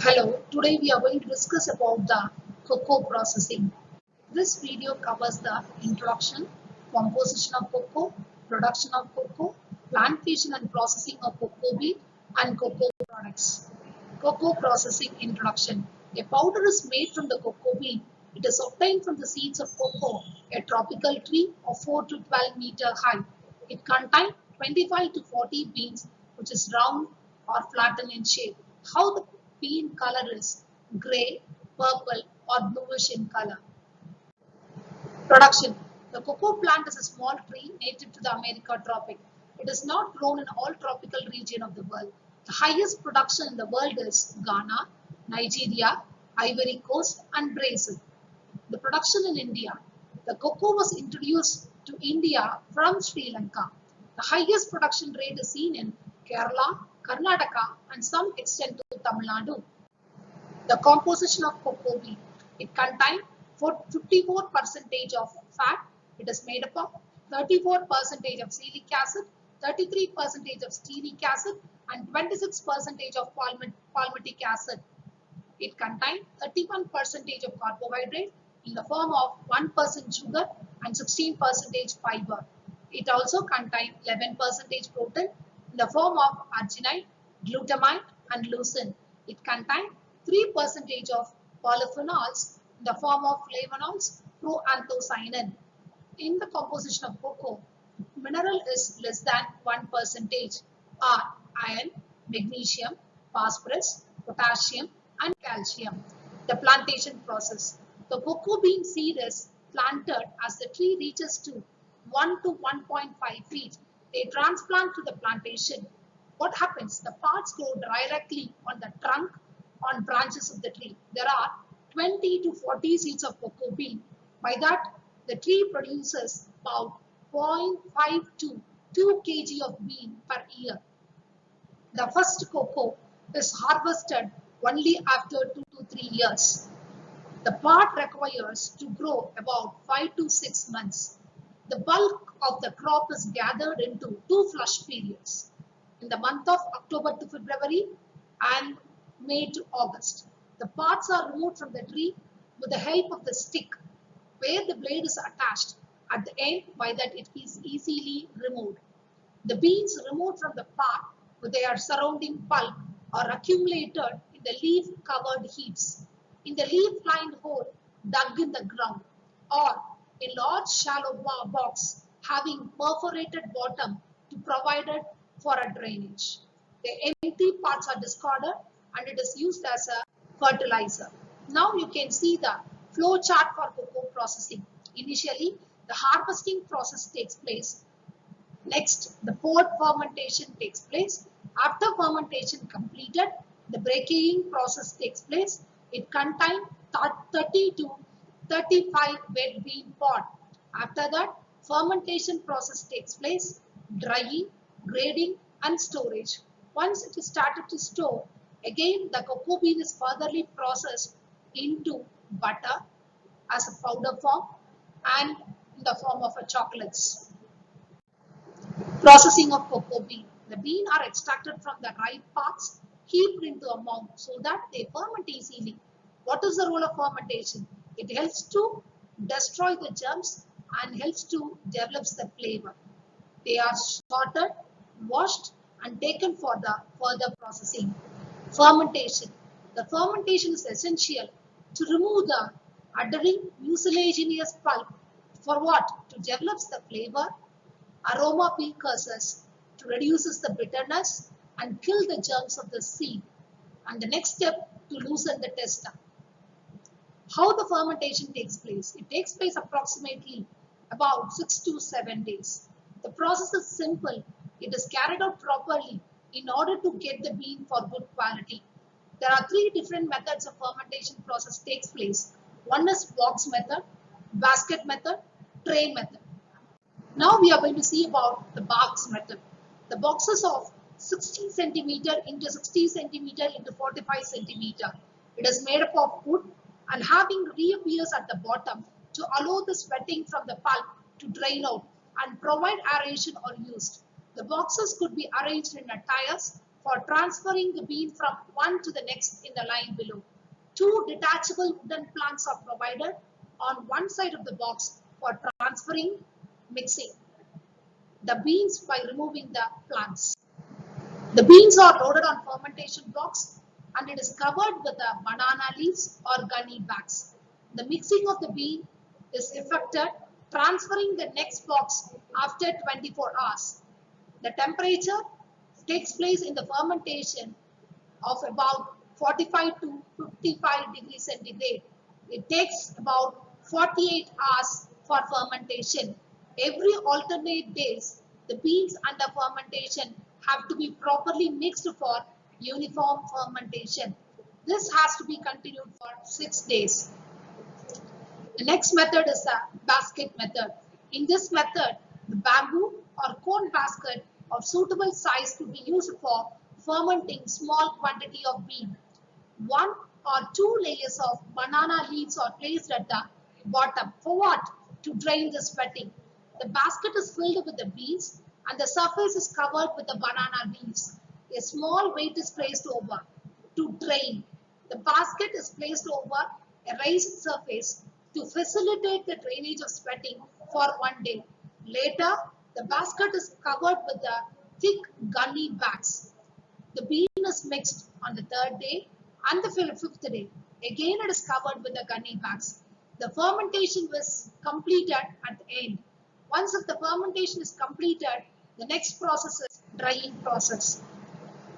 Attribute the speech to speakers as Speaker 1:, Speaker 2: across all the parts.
Speaker 1: Hello, today we are going to discuss about the cocoa processing. This video covers the introduction, composition of cocoa, production of cocoa, plantation and processing of cocoa bean, and cocoa products. Cocoa processing introduction. A powder is made from the cocoa bean. It is obtained from the seeds of cocoa, a tropical tree of 4 to 12-meter high. It contains 25 to 40 beans, which is round or flattened in shape. How the bean color is gray, purple, or bluish in color. Production. The cocoa plant is a small tree native to the America tropic. It is not grown in all tropical regions of the world. The highest production in the world is Ghana, Nigeria, Ivory Coast, and Brazil. The production in India. The cocoa was introduced to India from Sri Lanka. The highest production rate is seen in Kerala, Karnataka, and some extent to Tamil Nadu. The composition of cocoa bean. It contains 54% of fat. It is made up of 34% of salicylic acid, 33% of stearic acid, and 26% of palmitic acid. It contains 31% of carbohydrate in the form of 1% sugar and 16% fiber. It also contains 11% protein in the form of arginine, glutamine, and leucine. It contains 3% of polyphenols in the form of flavonols, proanthocyanin. In the composition of cocoa, mineral is less than 1% are iron, magnesium, phosphorus, potassium, and calcium. The plantation process. The cocoa bean seed is planted as the tree reaches to 1 to 1.5 feet. They transplant to the plantation. What happens? The parts grow directly on the trunk on branches of the tree. There are 20 to 40 seeds of cocoa bean. By that, the tree produces about 0.5 to 2 kg of bean per year. The first cocoa is harvested only after 2 to 3 years. The part requires to grow about 5 to 6 months. The bulk of the crop is gathered into two flush periods, in the month of October to February and May to August. The parts are removed from the tree with the help of the stick, where the blade is attached at the end by that it is easily removed. The beans removed from the part with their surrounding pulp are accumulated in the leaf-covered heaps, in the leaf-lined hole dug in the ground, or a large shallow box having perforated bottom to provide it for a drainage. The empty parts are discarded and it is used as a fertilizer. Now you can see the flow chart for cocoa processing. Initially, the harvesting process takes place. Next, the fermentation takes place. After fermentation completed, the breaking process takes place. It contains 30 to 35 wet bean pod. After that, fermentation process takes place, drying, grading, and storage. Once it is started to store, again the cocoa bean is furtherly processed into butter as a powder form and in the form of a chocolates. Processing of cocoa bean. The bean are extracted from the ripe parts, heaped into a mound so that they ferment easily. What is the role of fermentation? It helps to destroy the germs and helps to develop the flavor. They are sorted, washed, and taken for the further processing. Fermentation. The fermentation is essential to remove the adhering mucilaginous pulp for what? To develop the flavor, aroma precursors, to reduces the bitterness and kill the germs of the seed. And the next step, to loosen the tester. How the fermentation takes place? It takes place approximately about 6 to 7 days. The process is simple. It is carried out properly in order to get the bean for good quality. There are three different methods of fermentation process takes place. One is box method, basket method, tray method. Now we are going to see about the box method. The boxes of 60 centimeter into 60 centimeter into 45 centimeter. It is made up of wood and having reappears at the bottom to allow the sweating from the pulp to drain out and provide aeration or used. The boxes could be arranged in tiers for transferring the bean from one to the next in the line below. Two detachable wooden planks are provided on one side of the box for transferring, mixing the beans by removing the planks. The beans are loaded on fermentation box and it is covered with the banana leaves or gunny bags. The mixing of the bean is effected transferring the next box after 24 hours. The temperature takes place in the fermentation of about 45 to 55 degrees centigrade. It takes about 48 hours for fermentation. Every alternate days, the beans under fermentation have to be properly mixed for uniform fermentation. This has to be continued for 6 days. The next method is a basket method. In this method, the bamboo or cone basket of suitable size could be used for fermenting small quantity of bean. One or two layers of banana leaves are placed at the bottom. For what? To drain the sweating. The basket is filled with the beans and the surface is covered with the banana leaves. A small weight is placed over to drain. The basket is placed over a raised surface to facilitate the drainage of sweating for 1 day. Later, the basket is covered with the thick gunny bags. The bean is mixed on the 3rd day and the 5th day. Again, it is covered with the gunny bags. The fermentation was completed at the end. Once if the fermentation is completed, the next process is drying process.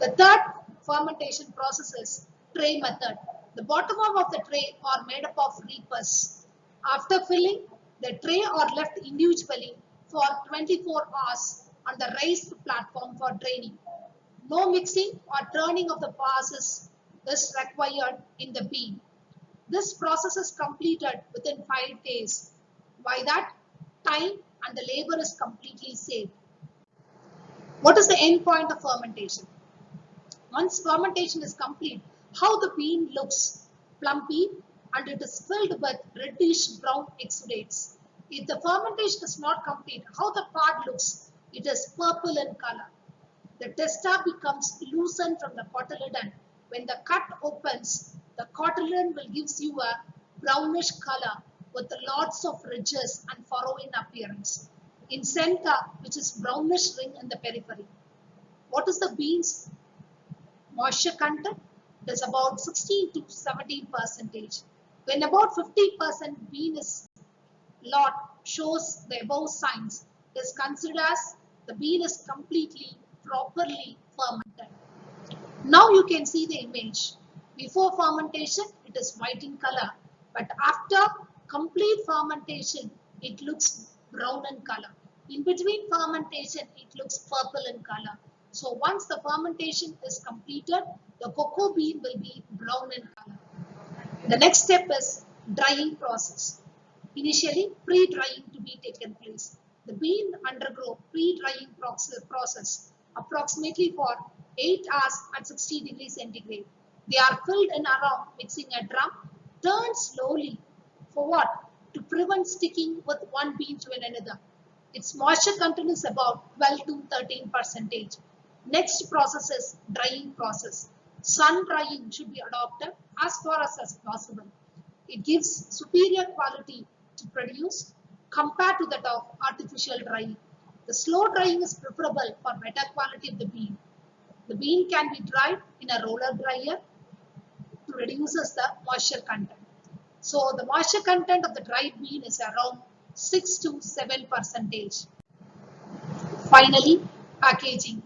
Speaker 1: The third fermentation process is tray method. The bottom of the tray are made up of reapers. After filling, the tray are left individually for 24 hours on the raised platform for draining. No mixing or turning of the passes is required in the bean. This process is completed within 5 days. By that, time and the labor is completely saved. What is the end point of fermentation? Once fermentation is complete, how the bean looks plumpy and it is filled with reddish brown exudates. If the fermentation is not complete, how the pod looks, it is purple in color. The testa becomes loosened from the cotyledon. When the cut opens, the cotyledon will give you a brownish color with lots of ridges and furrow in appearance. In center, which is brownish ring in the periphery. What is the bean's moisture content? It is about 16 to 17%. When about 50% bean is lot shows the above signs, it is considered as the bean is completely properly fermented. Now you can see the image. Before fermentation, it is white in color, but after complete fermentation, it looks brown in color. In between fermentation, it looks purple in color. So once the fermentation is completed, the cocoa bean will be brown in color. The next step is drying process. Initially, pre-drying to be taken place. The bean undergo pre-drying process approximately for 8 hours at 60 degrees centigrade. They are filled in around mixing a drum, turned slowly for what? To prevent sticking with one bean to another. Its moisture content is about 12 to 13%. Next process is drying process. Sun drying should be adopted as far as possible. It gives superior quality to produce compared to that of artificial drying. The slow drying is preferable for better quality of the bean. The bean can be dried in a roller dryer to reduces the moisture content. So the moisture content of the dried bean is around 6 to 7%. Finally, packaging.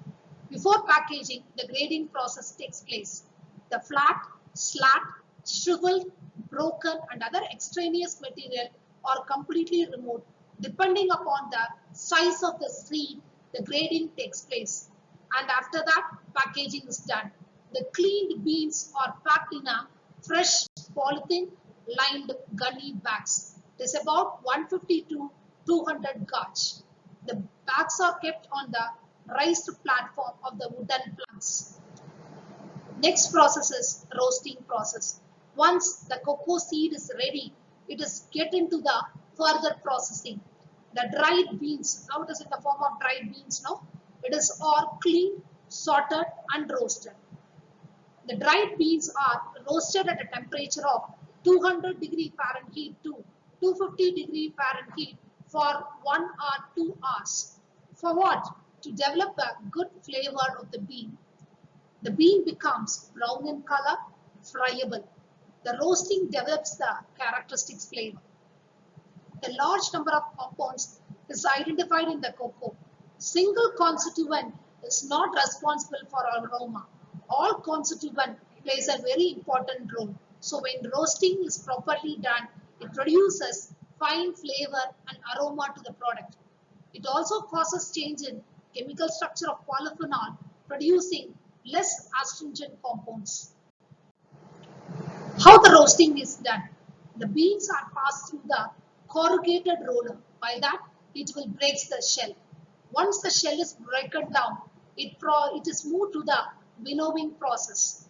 Speaker 1: Before packaging, the grading process takes place. The flat, slat, shriveled, broken and other extraneous material are completely removed. Depending upon the size of the seed, the grading takes place. And after that, packaging is done. The cleaned beans are packed in a fresh polythene lined gunny bags. It is about 150 to 200 gauge. The bags are kept on the raised platform of the wooden planks. Next process is roasting process. Once the cocoa seed is ready, it is get into the further processing. The dried beans, now it is in the form of dried beans now. It is all cleaned, sorted and roasted. The dried beans are roasted at a temperature of 200 degree Fahrenheit to 250 degree Fahrenheit for 1 or 2 hours. For what? To develop a good flavor of the bean. The bean becomes brown in color, friable. The roasting develops the characteristic flavor. A large number of compounds is identified in the cocoa. Single constituent is not responsible for aroma. All constituent plays a very important role. So when roasting is properly done, it produces fine flavor and aroma to the product. It also causes change in chemical structure of polyphenol, producing less astringent compounds. How the roasting is done. The beans are passed through the corrugated roller. By that, it will break the shell. Once the shell is broken down, it is moved to the winnowing process.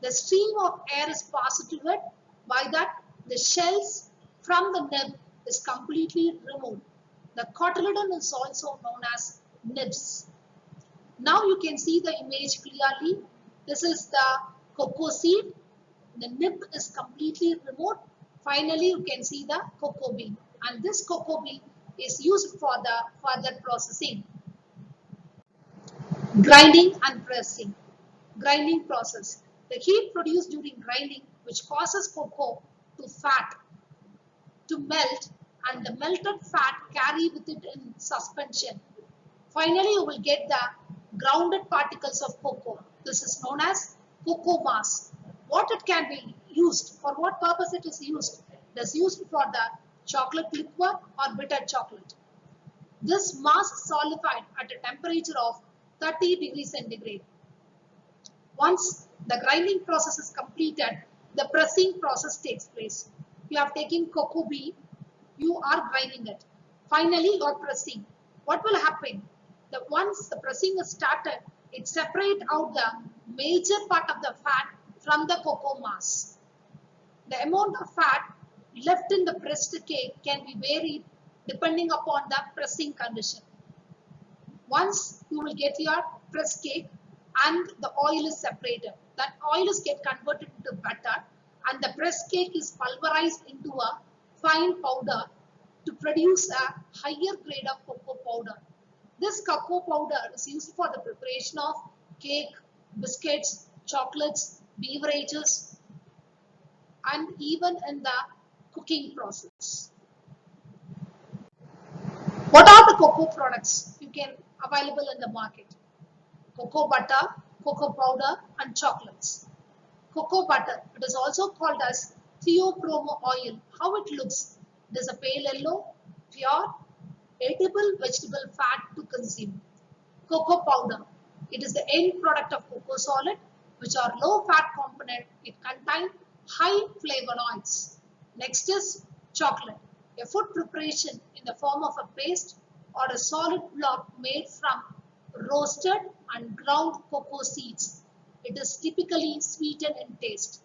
Speaker 1: The stream of air is passed through it. By that, the shells from the nib is completely removed. The cotyledon is also known as nibs. Now you can see the image clearly. This is the cocoa seed. The nib is completely removed. Finally, you can see the cocoa bean. And this cocoa bean is used for the further processing. Grinding and pressing. Grinding process. The heat produced during grinding, which causes cocoa to fat to melt, and the melted fat carry with it in suspension. Finally, you will get the grounded particles of cocoa. This is known as cocoa mass. What it can be used, for what purpose it is used? It is used for the chocolate liquor or bitter chocolate. This mass is solidified at a temperature of 30 degrees centigrade. Once the grinding process is completed, the pressing process takes place. You have taken cocoa bean, you are grinding it. Finally, you are pressing. What will happen? Once the pressing is started, it separates out the major part of the fat from the cocoa mass. The amount of fat left in the pressed cake can be varied depending upon the pressing condition. Once you will get your pressed cake and the oil is separated, that oil is get converted into butter and the pressed cake is pulverized into a fine powder to produce a higher grade of cocoa powder. This cocoa powder is used for the preparation of cake, biscuits, chocolates, beverages, and even in the cooking process. What are the cocoa products you can available in the market? Cocoa butter, cocoa powder, and chocolates. Cocoa butter, it is also called as theobroma oil. How it looks? It is a pale yellow, pure, edible vegetable fat to consume. Cocoa powder, it is the end product of cocoa solid, which are low fat component. It contains high flavonoids. Next is chocolate, a food preparation in the form of a paste or a solid block made from roasted and ground cocoa seeds. It is typically sweetened in taste.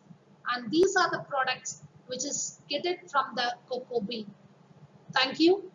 Speaker 1: And these are the products which is get it from the cocoa bean. Thank you.